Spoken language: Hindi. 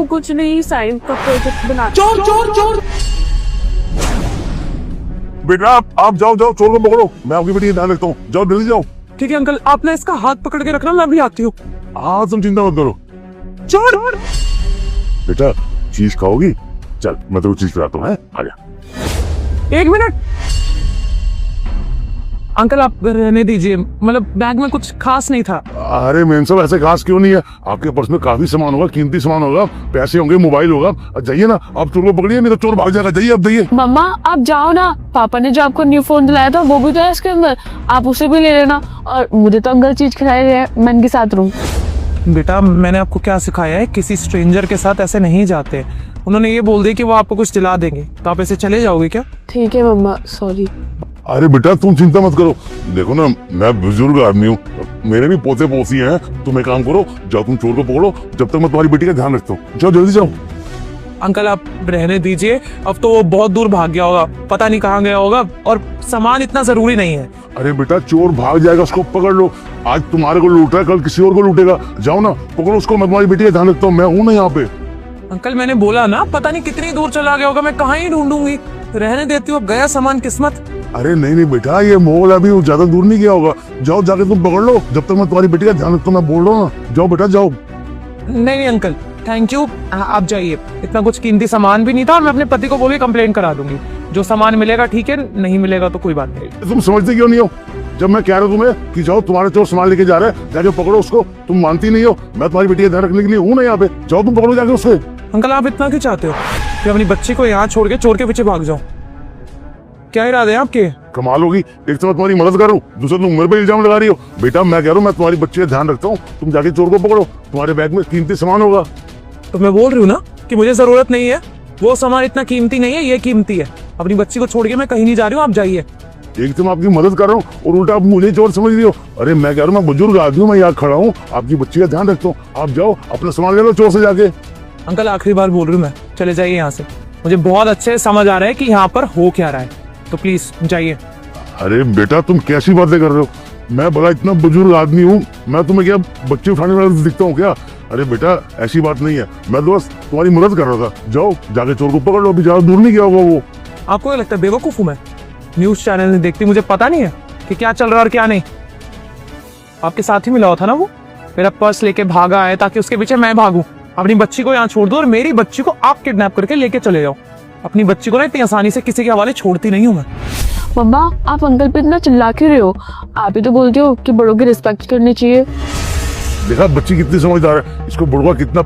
कुछ नहीं, साइंस का प्रोजेक्ट बना। चोर चोर चोर। बेटा आप जाओ जाओ, चोर को पकड़ो, मैं आपकी बेटी का ध्यान रखता हूँ। जाओ जल्दी जाओ। ठीक है अंकल, आप ना इसका हाथ पकड़ के रखना, मैं भी आती हूँ। हाँ तुम चिंता मत करो। चोर। बेटा चीज खाओगी? चल मैं तेरे को चीज खिलाता हूँ। आ जा। 1 मिनट अंकल, आप रहने दीजिए, मतलब बैग में कुछ खास नहीं था। अरे मेन साहब ऐसे खास क्यों नहीं है? आपके पर्स में काफी सामान होगा, कीमती सामान होगा, पैसे होंगे, मोबाइल होगा। जाइए ना, आप चोर को पकड़िए, नहीं तो चोर भाग जाएगा। जाइए, अब जाइए। मम्मा आप जाओ ना, पापा ने जो आपको न्यू फोन दिलाया था वो भी तो है इसके अंदर, आप उसे भी ले लेना। और मुझे तो अंकल चीज खिलाई रहे हैं, मैं इनके साथ रहूं। बेटा मैंने आपको क्या सिखाया है, किसी स्ट्रेंजर के साथ ऐसे नहीं जाते। उन्होंने ये बोल दिया कि वो आपको कुछ दिला देंगे, तो आप ऐसे चले जाओगे क्या? ठीक है मम्मा, सॉरी। अरे बेटा तुम चिंता मत करो, देखो ना मैं बुजुर्ग आदमी हूँ, मेरे भी पोते पोती हैं। तुम एक काम करो, जाओ तुम चोर को पकड़ो, जब तक मैं तुम्हारी बेटी का ध्यान रखता हूँ। जाओ जल्दी जाओ। अंकल आप रहने दीजिए, अब तो वो बहुत दूर भाग गया होगा, पता नहीं कहाँ गया होगा, और सामान इतना जरूरी नहीं है। अरे बेटा चोर भाग जाएगा, उसको पकड़ लो। आज तुम्हारे को लूट रहा है, कल किसी और को लूटेगा। जाओ ना पकड़ो उसको, मैं तुम्हारी बेटी का ध्यान रखता हूँ, मैं हूँ ना यहाँ पे। अंकल मैंने बोला ना, पता नहीं कितनी दूर चला गया होगा, मैं कहाँ ही ढूंढूंगी। रहने देती हूँ, अब गया सामान किस्मत। अरे नहीं नहीं बेटा, ये मोबाइल अभी ज्यादा दूर नहीं गया होगा। जाओ जाके तुम पकड़ लो, जब तक मैं तुम्हारी बेटी का ध्यान रखता हूँ। मैं बोल रहा हूँ ना, जाओ बेटा जाओ। नहीं अंकल थैंक यू, आप जाइए। इतना कुछ कीमती सामान भी नहीं था, और मैं अपने पति को बोल के कंप्लेंट करा दूंगी। जो सामान मिलेगा ठीक है, नहीं मिलेगा तो कोई बात नहीं। तुम समझते क्यों नहीं हो? जब मैं कह रहा हूँ तुम्हें कि जाओ, तुम्हारे चोर सामान लेके जा रहे हैं, जाके पकड़ो उसको, तुम मानती नहीं हो। मैं तुम्हारी बेटी का ध्यान रखने के लिए हूँ ना यहाँ पे। जाओ तुम पकड़ो जाके उससे। अंकल आप इतना क्यों चाहते हो कि अपनी बच्ची को यहाँ छोड़ के चोर के पीछे भाग जाऊं? क्या इरादे हैं आपके? कमाल होगी, एक तो मैं तुम्हारी मदद करूँ, दूसरा तुम मेरे पे इल्जाम लगा रही हो। बेटा मैं कह रहा हूँ, मैं तुम्हारी बच्ची का ध्यान रखता हूँ, तुम जाके चोर को पकड़ो, तुम्हारे बैग में कीमती सामान होगा। तो मैं बोल रही हूँ ना कि मुझे जरूरत नहीं है, वो सामान इतना कीमती नहीं है, ये कीमती है। अपनी बच्ची को छोड़ के मैं कहीं नहीं जा रही हूँ, आप जाइए। एक तो मैं आपकी मदद कर रहा हूँ और उल्टा आप मुझे चोर समझ रही हो। अरे मैं कह रहा हूँ, मैं बुजुर्ग आदमी हूँ, मैं यहाँ खड़ा हूँ, आपकी बच्ची का ध्यान रखता हूँ। आप जाओ अपना सामान ले लो चोर से जाके। अंकल आखिरी बार बोल रही हूँ मैं, चले जाइए यहाँ से। मुझे बहुत अच्छे से समझ आ रहा है कि यहाँ पर हो क्या रहा है, तो प्लीज जाइए। अरे बेटा तुम कैसी बातें कर रहे हो? मैं बड़ा इतना बुजुर्ग आदमी हूँ, मैं तुम्हें क्या बच्चे उठाने वाला दिखता हूँ क्या? अरे बेटा ऐसी बात नहीं है, मैं तो बस तुम्हारी मदद कर रहा था। जाओ जाके चोर को पकड़ लो, अभी ज्यादा दूर नहीं गया होगा वो। आपको क्या लगता है बेवकूफ हूँ मैं? न्यूज चैनल नहीं देखती, मुझे पता नहीं है कि क्या चल रहा है और क्या नहीं? आपके साथ ही मिला हुआ था ना वो, मेरा पर्स लेके भागा है ताकि उसके पीछे मैं भागूं। अपनी बच्ची को यहाँ छोड़ दो और मेरी बच्ची को आप किडनैप करके लेके चले जाओ। अपनी बच्ची को ना इतनी आसानी से किसी के हवाले छोड़ती नहीं हूँ मैं। मम्मा आप अंकल पे इतना चिल्ला क्यों रहे हो? आप ही तो बोलते हो कि बड़ों की रिस्पेक्ट करनी चाहिए। देखा बच्ची कितनी समझदार है, इसको बुढ़वा कितना